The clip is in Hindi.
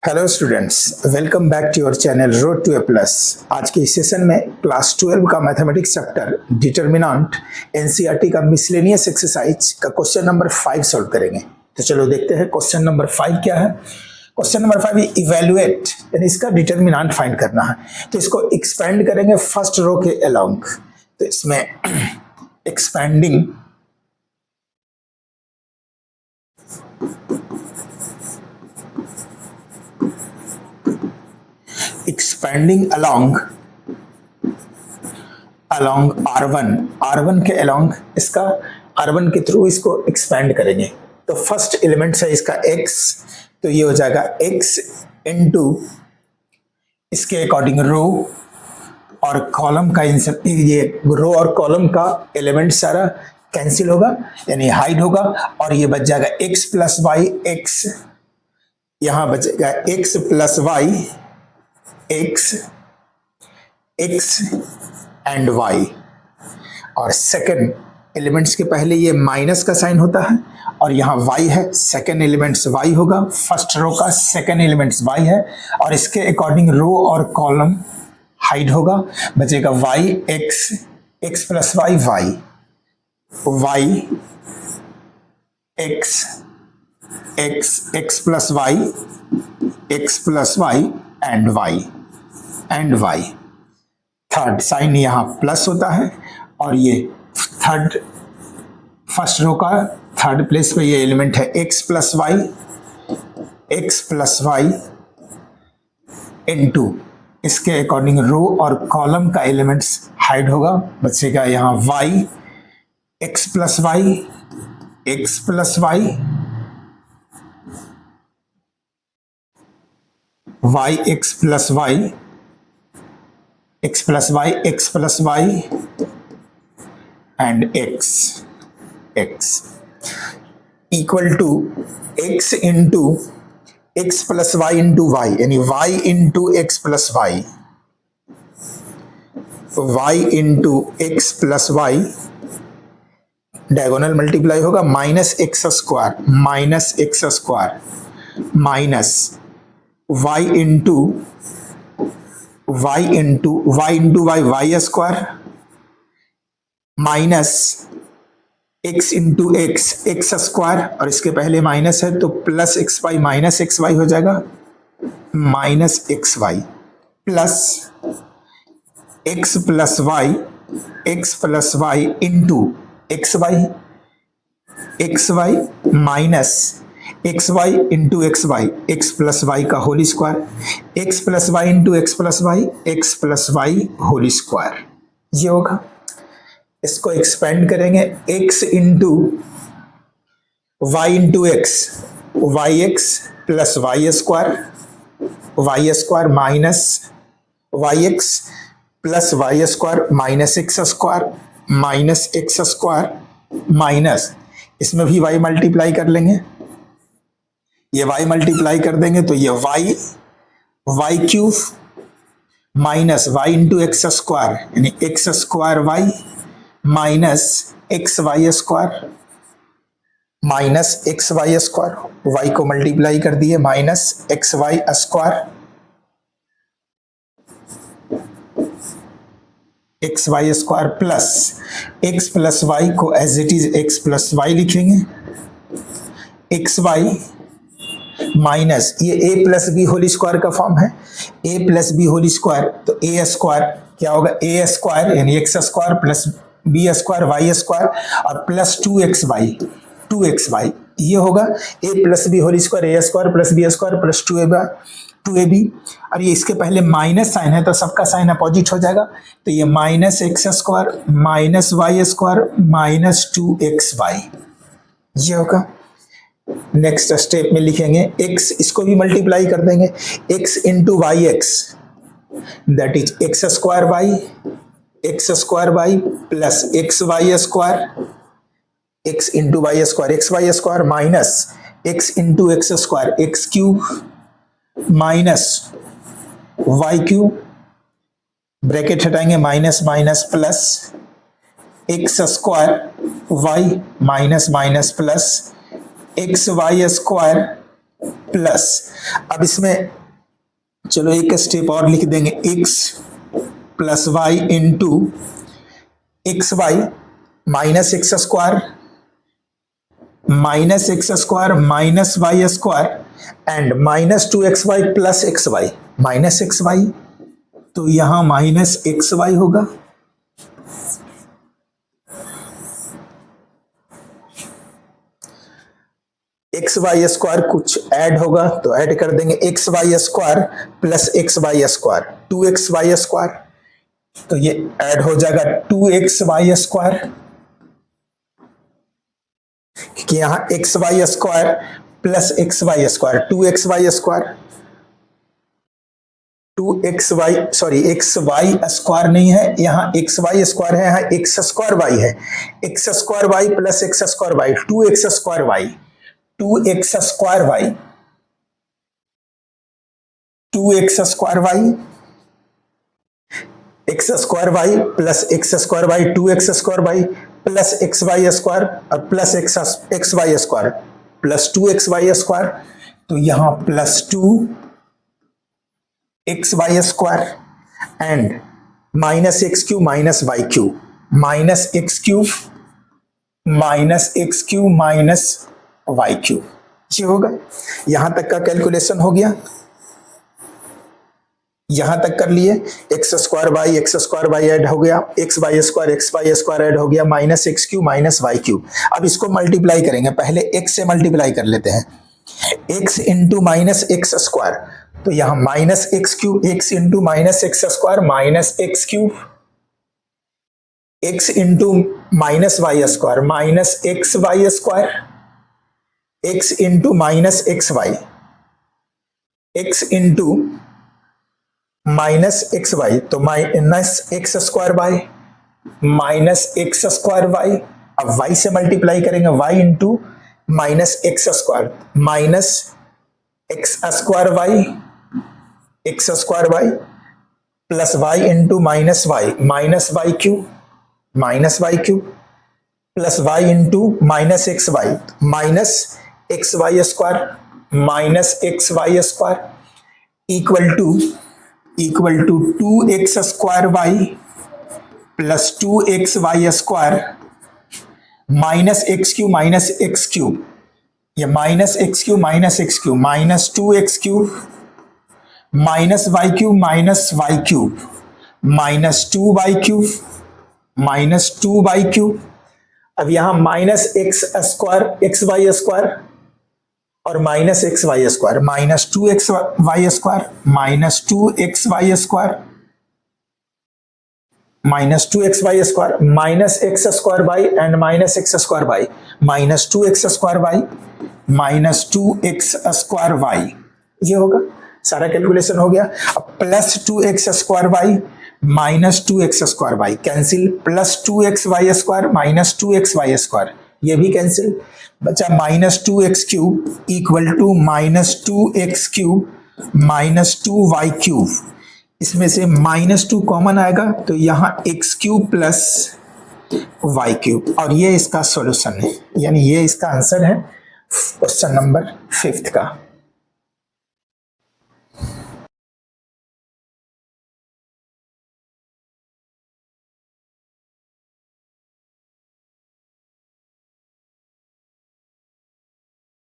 Hello students, welcome back to your channel road to A plus. आज के इस सेशन में क्लास 12 का मैथमेटिक्स चैप्टर डिटरमिनेंट एनसीईआरटी का मिसलेनियस एक्सरसाइज का क्वेश्चन नंबर 5 सॉल्व करेंगे। तो चलो देखते हैं क्वेश्चन नंबर 5 क्या है। क्वेश्चन नंबर 5 इवैल्यूएट, यानी इसका डिटरमिनेंट फाइंड करना है। तो इसको एक्सपेंड करेंगे फर्स्ट रो के अलोंग। तो इसमें एक्सपेंडिंग along R1 के along इसका R1 के थ्रू इसको एक्सपेंड करेंगे। तो फर्स्ट एलिमेंट है इसका x, तो ये हो जाएगा x इंटू इसके अकॉर्डिंग रो और कॉलम का ये रो और कॉलम का एलिमेंट सारा कैंसिल होगा, यानी हाइड होगा, और ये बच जाएगा x प्लस वाई x, यहां बचेगा x plus Y x and y। और सेकंड एलिमेंट्स के पहले ये माइनस का साइन होता है और यहाँ y है, सेकंड एलिमेंट्स y होगा, फर्स्ट रो का सेकंड एलिमेंट्स y है, और इसके अकॉर्डिंग रो और कॉलम हाइड होगा, बचेगा y x plus y x plus y and y। Third sign यहाँ प्लस होता है और ये थर्ड फर्स्ट रो का थर्ड प्लेस पे ये एलिमेंट है x प्लस वाई इनटू इसके अकॉर्डिंग रो और कॉलम का एलिमेंट्स हाइड होगा, बचेगा यहाँ y x plus Y x plus y and x equal to x into x plus Y into y, यानी y into x plus y into x plus y, diagonal multiply होगा minus x square minus y into y square minus x into x square, और इसके पहले माइनस है तो प्लस xy माइनस xy हो जाएगा, minus xy plus x plus y into xy minus xy into x plus y का whole square, x plus y into x plus y whole square, ये होगा। इसको एक्सपेंड करेंगे x into y into yx plus y square minus yx plus y square minus x square minus इसमें भी y मल्टीप्लाई कर लेंगे, ये y मल्टीप्लाई कर देंगे तो ये y cube minus y into x square, यानी x square y minus xy square y को मल्टीप्लाई कर दिए minus xy square plus x plus y को as it is x plus y लिखेंगे, xy माइनस ये a plus b whole square का फॉर्म है, a plus b whole square, तो a स्क्वायर क्या होगा, a स्क्वायर यानी x square plus b square y square और प्लस 2xy ये होगा, a plus b whole square a square plus b square plus 2ab, और ये इसके पहले माइनस साइन है तो सबका साइन अपोजिट हो जाएगा, तो ये minus x square minus y square minus 2xy, ये होगा। नेक्स्ट स्टेप में लिखेंगे x, इसको भी मल्टीप्लाई कर देंगे, x into Y X that is x square y plus xy square x into y square xy square minus x into x square x cube minus y cube, bracket हटाएंगे minus minus plus x square y minus plus xy square plus, अब इसमें चलो एक स्टेप और लिख देंगे, x plus Y into X Y minus X square minus Y square and minus 2xy plus x Y minus x Y, तो यहां माइनस एक्स वाई होगा। एक्स वाई स्क्वायर कुछ ऐड होगा तो ऐड कर देंगे, x Y square plus x Y square 2xy square, तो ये ऐड हो जाएगा 2xy स्क्वायर, क्योंकि यहां x Y square plus x Y square 2xy square, 2xy sorry x Y square नहीं है, यहां एक्स वाई स्क्वायर है, यहां एक्स स्क्वायर वाई है, x square Y plus x square Y 2x square Y 2x square Y 2x square Y X square Y plus x square Y 2x square Y plus x Y square और plus x Y square plus 2x Y square, तो यहां plus 2x Y square and minus x cube minus Y cube minus x cube minus Y cube, ये होगा। यहां तक का कैलकुलेशन हो गया, यहां तक कर लिए, एक्स स्क्वायर वाई ऐड हो गया, एक्स वाई स्क्वायर ऐड हो गया, minus x cube minus Y cube. अब इसको मल्टीप्लाई करेंगे, पहले एक्स से मल्टीप्लाई कर लेते हैं, X into minus X square, तो यहां minus X cube, X into minus X square minus X cube, X into minus Y square minus x Y square, X into minus x Y, X into minus x Y, तो minus X square Y minus X square Y, अब वाई से मल्टीप्लाई करेंगे, Y into minus X square minus X square Y plus Y into minus Y cube plus Y into minus x Y square equal to 2x square Y plus 2x Y square minus X cube ये minus X cube minus 2x cube minus Y cube minus 2 Y cube, अब यहां माइनस एक्स वाई स्क्वायर और minus x Y square minus 2x Y square minus 2x Y square minus X square Y and minus X square Y minus 2x square Y minus 2x square Y, ये होगा। सारा कैलकुलेशन हो गया। अब plus 2x square Y minus 2x square y cancel, plus 2x Y square minus 2x Y square ये भी कैंसिल, बचा minus 2x cube equal to minus 2x cube minus 2y cube, इसमें से माइनस 2 कॉमन आएगा तो यहां x cube plus y cube, और ये इसका सॉल्यूशन है, यानी ये इसका आंसर है क्वेश्चन नंबर 5 का।